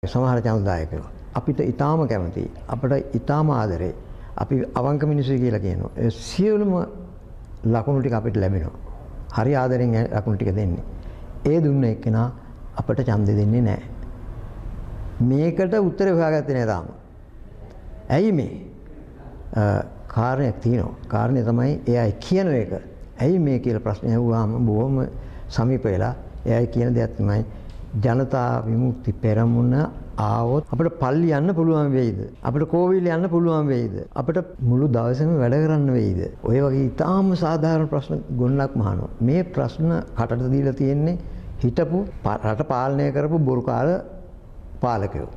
සමහර ඡන්දදායකයෝ අපිට ඊටාම කැමතියි. අපිට ඊටාම ආදරේ. අපි අවංක මිනිස්සු කියලා කියනවා. ඒ සියලුම ලකුණු ටික අපිට ලැබෙනවා. හරි ආදරෙන් ලකුණු ටික දෙන්නේ. ඒ දුන්න එක්කෙනා අපිට ඡන්දෙ දෙන්නේ නැහැ. මේකට උත්තරේ හොයාගත්තේ නැහැ තාම. ඇයි මේ? කාරණයක් තියෙනවා. කාරණේ තමයි එයා කියන එක. ඇයි මේ කියලා ප්‍රශ්න ඇහුවාම බොහොම සමීප වෙලා එයා කියන දෙයක් තමයි ජනතා විමුක්ති පෙරමුණ ආවොත් අපිට පල්ලි යන්න පුළුවන් වෙයිද? අපිට කෝවිල යන්න පුළුවන් වෙයිද? අපිට මුළු දවසේම වැඩ කරන්න වෙයිද? ඔය වගේ ඉතාම සාධාරණ ප්‍රශ්න ගොන්නක් මහනවා. මේ ප්‍රශ්න කටට දීලා තියෙන්නේ හිටපු රට පාලනය කරපු බොරුකාර පාලකයෝ.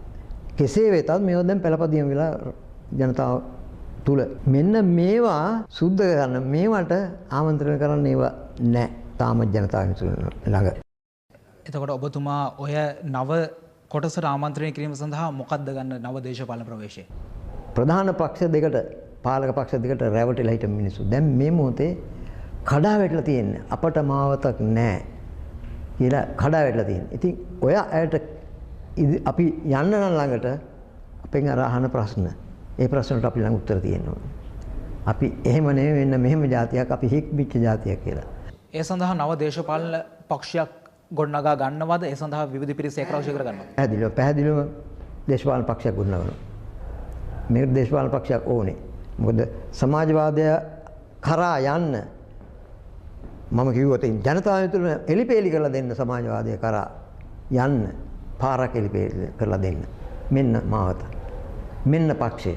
කෙසේ වෙතත් මේවා දැන් පළපදියම් වෙලා ජනතාව තුල මෙන්න මේවා සුද්ධ කරන්න මේවට ආමන්ත්‍රණය කරන්න ඒවා නැහැ. තාම ජනතාව ළඟ. එතකොට ඔබතුමා ඔය නව කොටසට ආමන්ත්‍රණය කිරීම සඳහා මොකක්ද ගන්න නව දේශපාලන ප්‍රවේශය? ප්‍රධාන පක්ෂ දෙකට පාලක පක්ෂ දෙකට රැවටිලා හිටපු මිනිස්සු දැන් මේ මොහොතේ කඩා වැටලා තියෙන්නේ. අපට මාවතක් නැහැ කියලා කඩා වැටලා තියෙන්නේ. ඉතින් ඔය ඇයට අපි යන්න නම් ළඟට අපෙන් අහන ප්‍රශ්න ඒ ප්‍රශ්නට අපි ළඟ උත්තර තියෙනවා. අපි එහෙම නෙවෙයි වෙන්න මෙහෙම જાතියක් අපි හික්මිච්ච જાතියක් කියලා. ඒ සඳහා නව දේශපාලන පක්ෂයක් ගොඩනගා ගන්නවද? ඒ සඳහා විවිධ පිරිස ඒකරාශී කර ගන්නවා. පැහැදිලිව දේශපාලන පක්ෂයක් ගොඩනගනවා. මේකට දේශපාලන පක්ෂයක් ඕනේ. මොකද සමාජවාදය කරා යන්න මම කිව්වොත් ජනතාව තුළ එලිපෙලි කරලා දෙන්න සමාජවාදය කරා යන්න පාරක් එලිපෙලි කරලා දෙන්න. මෙන්න මාවත. මෙන්න පක්ෂය.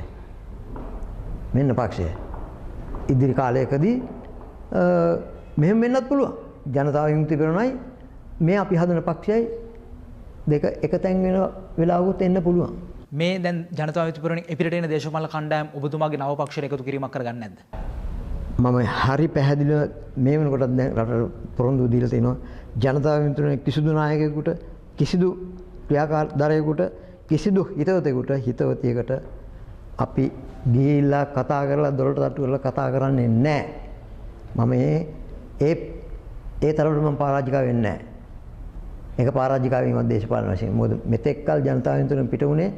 මෙන්න පක්ෂය. ඉදිරි කාලයකදී මෙහෙම වෙන්නත් පුළුවන්. ජනතාව විමුක්ති පෙරමුණයි මේ අපි හදන පක්ෂයයි දෙක එකතෙන් වෙන වෙලාවකුත් එන්න පුළුවන්. මේ දැන් ජනතා විමුක්ති පෙරමුණ එපිරට එන දේශපාලන කණ්ඩායම් ඔබතුමාගේ නව පක්ෂයට එකතු කිරීමක් කරගන්නේ නැද්ද? මම හරි පැහැදිලිව මේ වෙනකොටත් දැන් රටට පොරොන්දු දීලා තිනවා ජනතා විමුක්ති පෙරමුණේ කිසිදු නායකයෙකුට කිසිදු ක්‍රියාකාරයෙකුට කිසිදු හිතවතියකට අපි ගිහිල්ලා කතා කරලා දොරට තට්ටු කරලා කතා කරන්නේ නැහැ. මම ඒ තරමට මම පරාජිකා වෙන්නේ නැහැ. ඒක පරාජිකා වීමක් දේශපාලන වශයෙන්. මොකද මෙතෙක්කල් ජනතා විමුක්තියෙන් පිට උනේ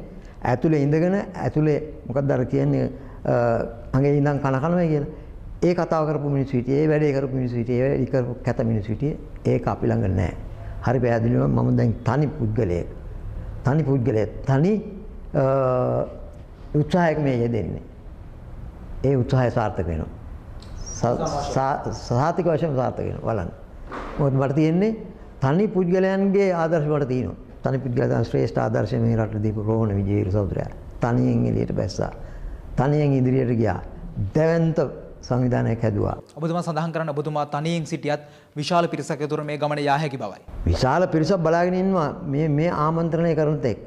ඇතුලේ ඉඳගෙන ඇතුලේ මොකක්ද අර කියන්නේ අඟේ ඉඳන් කන කනවා කියලා. ඒ කතාව කරපු මිනිස්සු හිටියේ, ඒ වැඩේ කරපු මිනිස්සු හිටියේ, ඒ වැඩේ කරපු කැත මිනිස්සු හිටියේ. ඒක අපි ළඟ නැහැ. හරි පැහැදිලිව මම දැන් තනි පුද්ගලයෙක්. තනි උත්සාහයක මේ යෙදෙන්නේ. ඒ උත්සාහය සාර්ථක වෙනවා. සාහිතික වශයෙන් සාර්ථක වෙනවා බලන්න. මොකද මට තියෙන්නේ තනි පුද්ගලයන්ගේ ආදර්ශ වලට තියෙනවා. තනි පුද්ගලයන් ශ්‍රේෂ්ඨ ආදර්ශය මේ රටට දීපු රෝහණ විජේවීර සහෝදරයා. තනියෙන් එළියට බැස්සා. තනියෙන් ඉදිරියට ගියා. දැවැන්ත සංවිධානයක් හැදුවා. ඔබතුමා සඳහන් කරන ඔබතුමා තනියෙන් සිටියත් විශාල පිරිසක් ඇතුළු මේ ගමන යා හැකි බවයි. විශාල පිරිසක් බලාගෙන ඉන්නවා මේ ආමන්ත්‍රණය කරන තෙක්.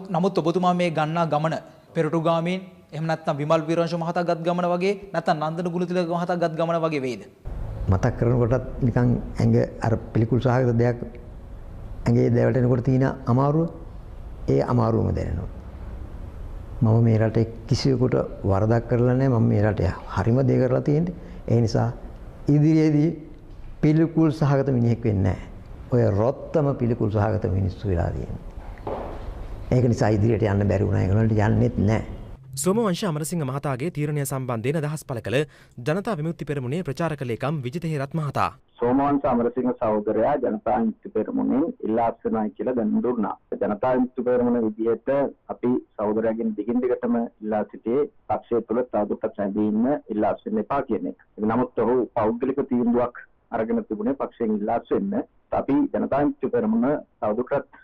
නමුත් ඔබතුමා මේ ගන්නා ගමන පෙරටුගාමීන් එහෙම නැත්නම් විමල් වීරවංශ මහතා ගත් ගමන වගේ නැත්නම් නන්දන ගුණතිලක මහතා ගත් ගමන වගේ වෙයිද? මතක් කරනකොටත් නිකන් ඇඟ අර පිළිකුල් සහගත දෙයක් ඇඟේ දැවටෙනකොට තියෙන අමාරුව ඒ අමාරුවම දැනෙනවා. මම මේ රටේ කිසිවෙකුට වරදක් කරලා නැහැ. මම මේ රටේ හරිම දේ කරලා තියෙන්නේ. ඒ නිසා ඉදිරියේදී පිළිකුල් සහගත මිනිහෙක් වෙන්නේ නැහැ. ඔය රොත්තම පිළිකුල් සහගත මිනිස්සු වෙලා තියෙනවා. ඒක නිසා ඉදිරියට යන්න බැරි වුණා. ඒගොල්ලන්ට යන්නෙත් නැහැ. සෝමවංශ අමරසිංහ මහතාගේ තීරණය සම්බන්ධයෙන් අදහස් පළ කළ ජනතා විමුක්ති පෙරමුණේ ප්‍රචාරක ලේකම් විජිත හේරත් මහතා. සෝමවංශ අමරසිංහ සහෝදරයා ජනතා විමුක්ති පෙරමුණේ ඉල්ලා අස්වනයි කියලා දැනුම් දුන්නා. ජනතා විමුක්ති පෙරමුණ විදිහට අපි සහෝදරයාගෙන් දිගින් දිගටම ඉල්ලා සිටියේ පක්ෂය තුළ තවදුරටත් රැඳී ඉන්න ඉල්ලා අස්වෙන්න එපා කියන එක. නමුත් ඔහු පෞද්ගලික තීන්දුවක් අරගෙන තිබුණේ පක්ෂයෙන් ඉල්ලා අස්වෙන්න. අපි ජනතා විමුක්ති පෙරමුණ තවදුරටත්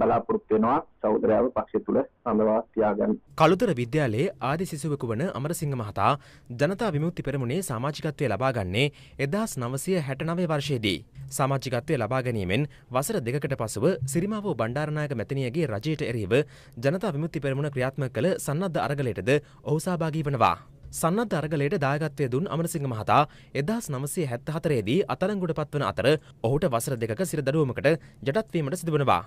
බලාපොරොත්තු වෙනවා සහෝදරයාව පක්ෂය තුළ සඳවා තියාගන්න. කළුතර විද්‍යාලයේ ආදි සිසුවෙකු වන අමරසිංහ මහතා ජනතා විමුක්ති පෙරමුණේ සමාජිකත්වය ලබා ගන්නේ 1969 වර්ෂයේදී. සමාජිකත්වය ලබා ගැනීමෙන් වසර දෙකකට පසුව සිරිමාවෝ බණ්ඩාරනායක මැතිනියගේ රජයට එරෙහිව ජනතා විමුක්ති පෙරමුණ ක්‍රියාත්මක කළ සන්නද්ධ අරගලයටද ඔහු සහභාගී වනවා. සන්නද්ධ අරගලයට දායකත්වය දුන් අමරසිංහ මහතා 1974 දී අත්අඩංගුවට පත්වන අතර ඔහුට වසර දෙකක සිරදඬුවමකට යටත් වීමට සිදුවනවා.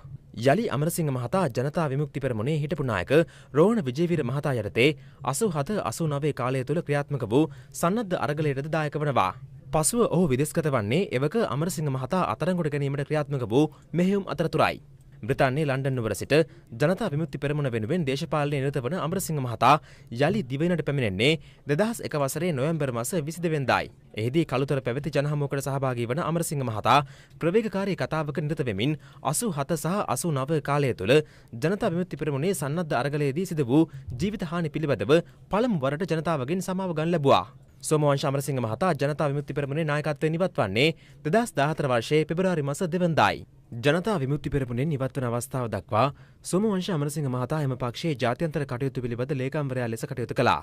යලි අමරසිංහ මහතා ජනතා විමුක්ති පෙරමුණේ හිටපු නායක රෝහණ විජේවීර මහතා යටතේ 87-89 කාලය තුල ක්‍රියාත්මක වූ සන්නද්ධ අරගලයටද දායක වනවා. පසුව ඔහු විදෙස්ගත වන්නේ එවක අමරසිංහ මහතා අත්අඩංගුවට ගැනීමට ක්‍රියාත්මක වූ මෙහෙයුම් අතරතුරයි. බ්‍රිතාන්‍යයේ ලන්ඩන් නුවර සිට ජනතා විමුක්ති පෙරමුණ වෙනුවෙන් දේශපාලනයේ නිරත වන අමරසිංහ මහතා යලි දිවයිනට පැමිණෙන්නේ 2001 වසරේ නොවැම්බර් මාස 22 වෙනිදායි. එහිදී කළුතර පැවති ජනහමුවකට සහභාගී වන අමරසිංහ මහතා ප්‍රවේගකාරී කතාවක නිරත වෙමින් 87 සහ 89 කාලය තුළ ජනතා විමුක්ති පෙරමුණේ සන්නද්ධ අරගලයේදී සිදු වූ ජීවිත හානි පිළිබඳව පළමු වරට ජනතාවගෙන් සමාව ගන්න ලැබුවා. සෝමවංශ අමරසිංහ මහතා ජනතා විමුක්ති පෙරමුණේ නායකත්වයෙන් ඉවත් වන්නේ 2014 වර්ෂයේ පෙබරවාරි මාස 2 වෙනිදායි. ජනතා විමුක්ති පෙරමුණෙන් ඉවත් වන අවස්ථාව දක්වා සෝමවංශ අමරසිංහ මහතා එම පක්ෂයේ ජාත්‍යන්තර කටයුතු පිළිබඳ ලේකම්වරයා ලෙස කටයුතු කළා.